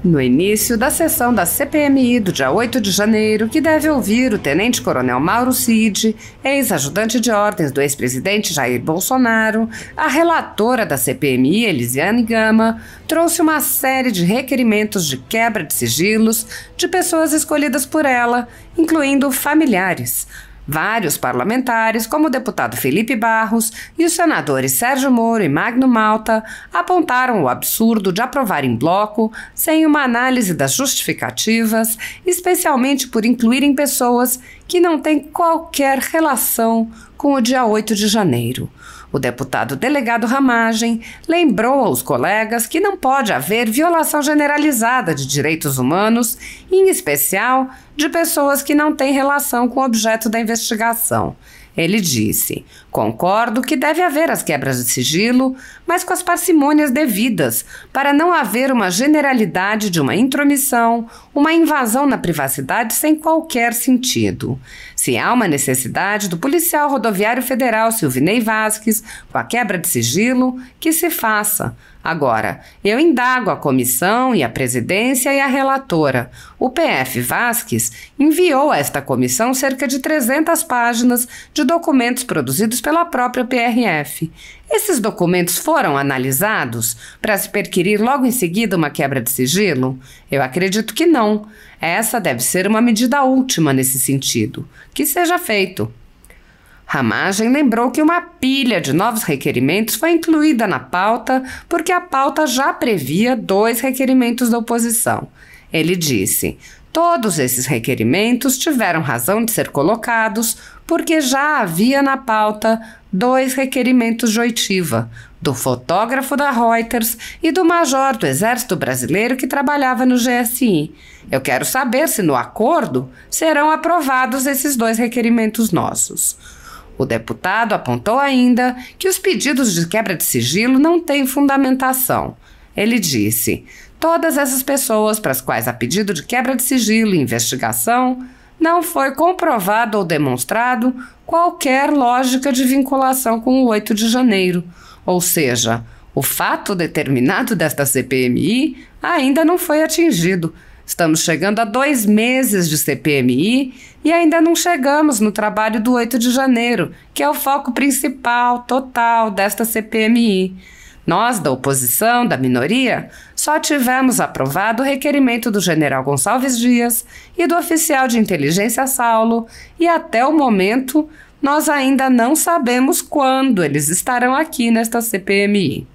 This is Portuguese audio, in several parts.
No início da sessão da CPMI do dia 8 de janeiro, que deve ouvir o tenente-coronel Mauro Cid, ex-ajudante de ordens do ex-presidente Jair Bolsonaro, a relatora da CPMI, Elisiane Gama, trouxe uma série de requerimentos de quebra de sigilos de pessoas escolhidas por ela, incluindo familiares. Vários parlamentares, como o deputado Felipe Barros e os senadores Sérgio Moro e Magno Malta, apontaram o absurdo de aprovar em bloco, sem uma análise das justificativas, especialmente por incluírem pessoas que não têm qualquer relação com o dia 8 de janeiro. O deputado delegado Ramagem lembrou aos colegas que não pode haver violação generalizada de direitos humanos, em especial de pessoas que não têm relação com o objeto da investigação. Ele disse: "Concordo que deve haver as quebras de sigilo, mas com as parcimônias devidas, para não haver uma generalidade de uma intromissão, uma invasão na privacidade sem qualquer sentido. Se há uma necessidade do policial rodoviário federal Silvinei Vasques com a quebra de sigilo, que se faça. Agora, eu indago a comissão e a presidência e a relatora. O PF Vasques enviou a esta comissão cerca de 300 páginas de documentos produzidos pela própria PRF. Esses documentos foram analisados para se perquirir logo em seguida uma quebra de sigilo? Eu acredito que não. Essa deve ser uma medida última nesse sentido. Que seja feito." Ramagem lembrou que uma pilha de novos requerimentos foi incluída na pauta porque a pauta já previa 2 requerimentos da oposição. Ele disse: "Todos esses requerimentos tiveram razão de ser colocados porque já havia na pauta 2 requerimentos de oitiva, do fotógrafo da Reuters e do major do Exército Brasileiro que trabalhava no GSI. Eu quero saber se no acordo serão aprovados esses 2 requerimentos nossos." O deputado apontou ainda que os pedidos de quebra de sigilo não têm fundamentação. Ele disse: "Todas essas pessoas para as quais há pedido de quebra de sigilo e investigação, não foi comprovado ou demonstrado qualquer lógica de vinculação com o 8 de janeiro. Ou seja, o fato determinado desta CPMI ainda não foi atingido. Estamos chegando a 2 meses de CPMI e ainda não chegamos no trabalho do 8 de janeiro, que é o foco principal, total, desta CPMI. Nós, da oposição, da minoria, só tivemos aprovado o requerimento do general Gonçalves Dias e do oficial de inteligência Saulo, e até o momento nós ainda não sabemos quando eles estarão aqui nesta CPMI."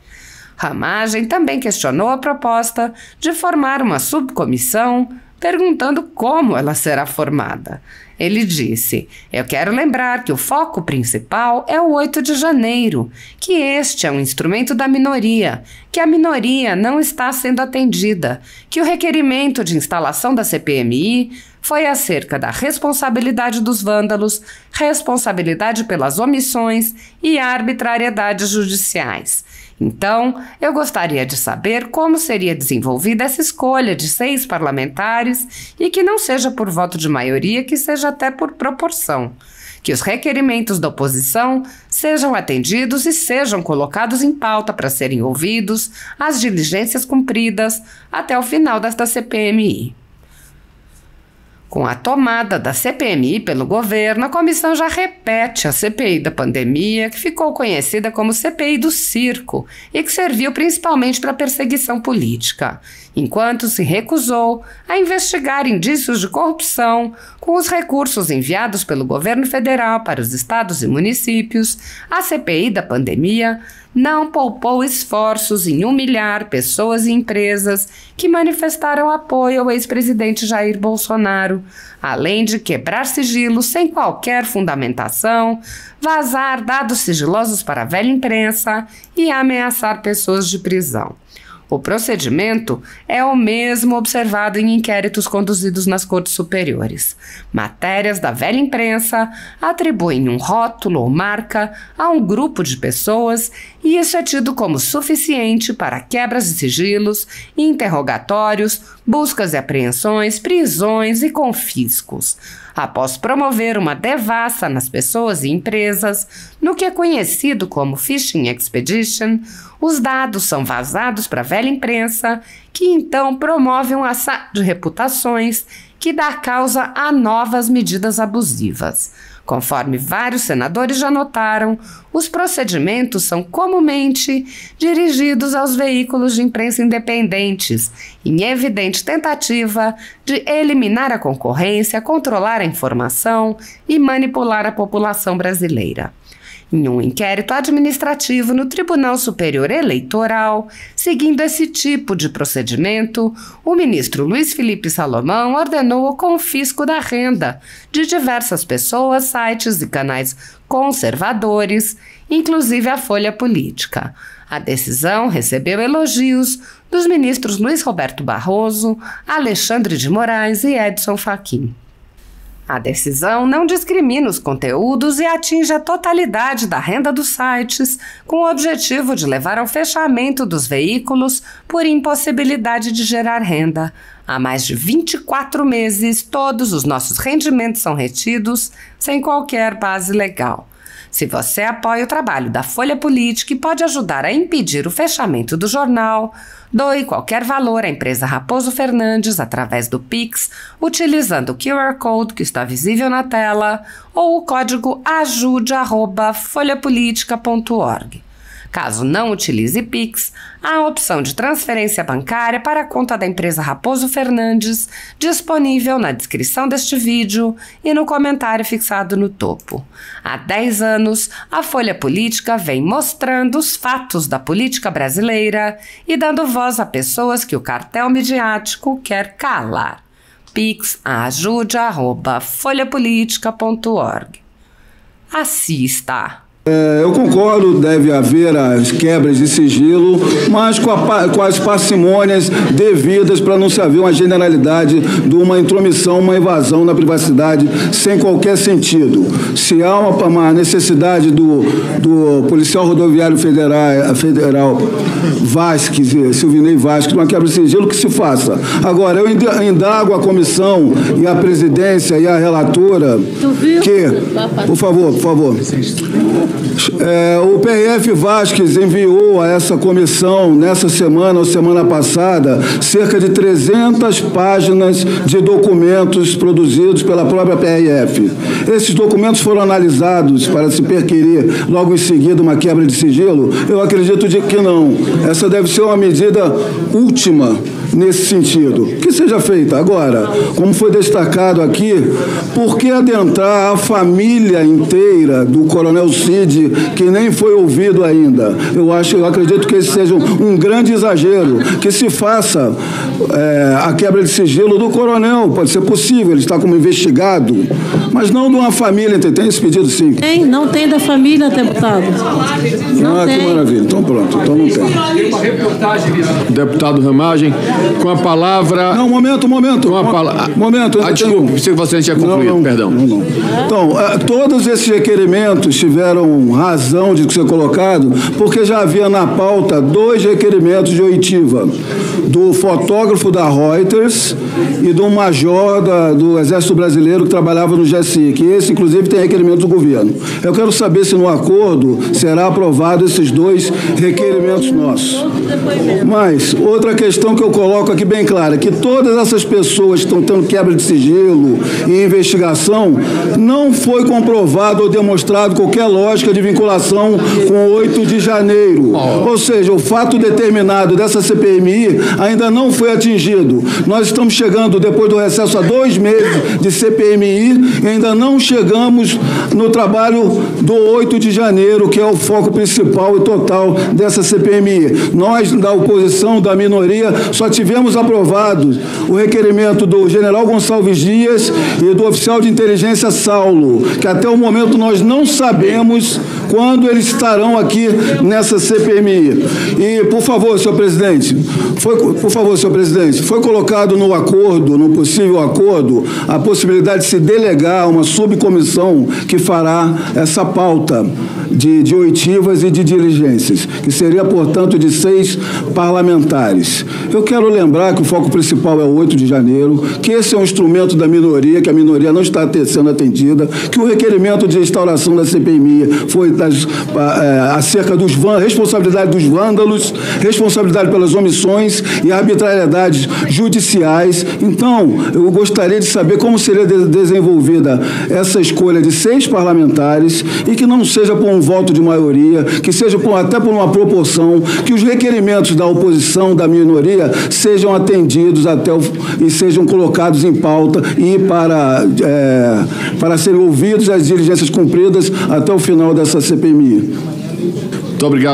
Ramagem também questionou a proposta de formar uma subcomissão, perguntando como ela será formada. Ele disse: "Eu quero lembrar que o foco principal é o 8 de janeiro, que este é um instrumento da minoria, que a minoria não está sendo atendida, que o requerimento de instalação da CPMI foi acerca da responsabilidade dos vândalos, responsabilidade pelas omissões e arbitrariedades judiciais. Então, eu gostaria de saber como seria desenvolvida essa escolha de 6 parlamentares e que não seja por voto de maioria, que seja até por proporção. Que os requerimentos da oposição sejam atendidos e sejam colocados em pauta para serem ouvidos, as diligências cumpridas até o final desta CPMI." Com a tomada da CPMI pelo governo, a comissão já repete a CPI da pandemia, que ficou conhecida como CPI do circo e que serviu principalmente para perseguição política, enquanto se recusou a investigar indícios de corrupção com os recursos enviados pelo governo federal para os estados e municípios. A CPI da pandemia não poupou esforços em humilhar pessoas e empresas que manifestaram apoio ao ex-presidente Jair Bolsonaro, além de quebrar sigilos sem qualquer fundamentação, vazar dados sigilosos para a velha imprensa e ameaçar pessoas de prisão. O procedimento é o mesmo observado em inquéritos conduzidos nas cortes superiores. Matérias da velha imprensa atribuem um rótulo ou marca a um grupo de pessoas e isso é tido como suficiente para quebras de sigilos, interrogatórios, buscas e apreensões, prisões e confiscos. após promover uma devassa nas pessoas e empresas, no que é conhecido como Phishing Expedition, os dados são vazados para a velha imprensa, que então promove um assalto de reputações que dá causa a novas medidas abusivas. Conforme vários senadores já notaram, os procedimentos são comumente dirigidos aos veículos de imprensa independentes, em evidente tentativa de eliminar a concorrência, controlar a informação e manipular a população brasileira. Em um inquérito administrativo no Tribunal Superior Eleitoral, seguindo esse tipo de procedimento, o ministro Luiz Felipe Salomão ordenou o confisco da renda de diversas pessoas, sites e canais conservadores, inclusive a Folha Política. A decisão recebeu elogios dos ministros Luiz Roberto Barroso, Alexandre de Moraes e Edson Fachin. A decisão não discrimina os conteúdos e atinge a totalidade da renda dos sites, com o objetivo de levar ao fechamento dos veículos por impossibilidade de gerar renda. Há mais de 24 meses, todos os nossos rendimentos são retidos sem qualquer base legal. Se você apoia o trabalho da Folha Política e pode ajudar a impedir o fechamento do jornal, doe qualquer valor à empresa Raposo Fernandes através do Pix, utilizando o QR Code que está visível na tela ou o código ajude@folhapolitica.org. Caso não utilize Pix, há a opção de transferência bancária para a conta da empresa Raposo Fernandes, disponível na descrição deste vídeo e no comentário fixado no topo. Há 10 anos, a Folha Política vem mostrando os fatos da política brasileira e dando voz a pessoas que o cartel midiático quer calar. Pix ajude@folhapolitica.org. Assista! Eu concordo, deve haver as quebras de sigilo, mas com as parcimônias devidas para não se haver uma generalidade de uma intromissão, uma invasão na privacidade sem qualquer sentido. Se há uma necessidade do policial rodoviário federal Vasques, Silvinei Vasques, uma quebra de sigilo, que se faça. Agora, eu indago a comissão e a presidência e a relatora que, por favor, o PRF Vasques enviou a essa comissão, nessa semana ou semana passada, cerca de 300 páginas de documentos produzidos pela própria PRF. Esses documentos foram analisados para se perquirir logo em seguida uma quebra de sigilo? Eu acredito que não. Essa deve ser uma medida última nesse sentido, que seja feita. Agora, como foi destacado aqui, por que adentrar a família inteira do Coronel Cid, que nem foi ouvido ainda? Eu acredito que esse seja um grande exagero, que se faça a quebra de sigilo do coronel, pode ser possível, ele está como investigado, mas não de uma família, tem esse pedido sim? Não tem da família, deputado. Não tem. Que maravilha, então pronto, então não tem. Deputado Ramagem, com a palavra... Não, momento. Com a palavra... Momento. Desculpe, se você tinha concluído, perdão. Não. Então, todos esses requerimentos tiveram razão de ser colocado, porque já havia na pauta 2 requerimentos de oitiva, do fotógrafo da Reuters e do major do Exército Brasileiro que trabalhava no GSI, que esse, inclusive, tem requerimento do governo. Eu quero saber se no acordo será aprovado esses 2 requerimentos nossos. Mas, outra questão que eu coloco aqui bem clara, que todas essas pessoas que estão tendo quebra de sigilo e investigação, não foi comprovado ou demonstrado qualquer lógica de vinculação com o 8 de janeiro. Ou seja, o fato determinado dessa CPMI ainda não foi atingido. Nós estamos chegando, depois do recesso, a 2 meses de CPMI e ainda não chegamos no trabalho do 8 de janeiro, que é o foco principal e total dessa CPMI. Nós, da oposição, da minoria, só tivemos aprovado o requerimento do general Gonçalves Dias e do oficial de inteligência Saulo, que até o momento nós não sabemos quando eles estarão aqui nessa CPMI. E, por favor, senhor presidente, foi colocado no acordo, no possível acordo, a possibilidade de se delegar uma subcomissão que fará essa pauta. de oitivas e de diligências, que seria, portanto, de 6 parlamentares. Eu quero lembrar que o foco principal é o 8 de janeiro, que esse é um instrumento da minoria, que a minoria não está sendo atendida, que o requerimento de instauração da CPMI foi acerca dos responsabilidade dos vândalos, responsabilidade pelas omissões e arbitrariedades judiciais. Então, eu gostaria de saber como seria desenvolvida essa escolha de 6 parlamentares e que não seja por um voto de maioria, que seja até por uma proporção, que os requerimentos da oposição, da minoria, sejam atendidos e sejam colocados em pauta e para serem ouvidos as diligências cumpridas até o final dessa CPMI. Muito obrigado.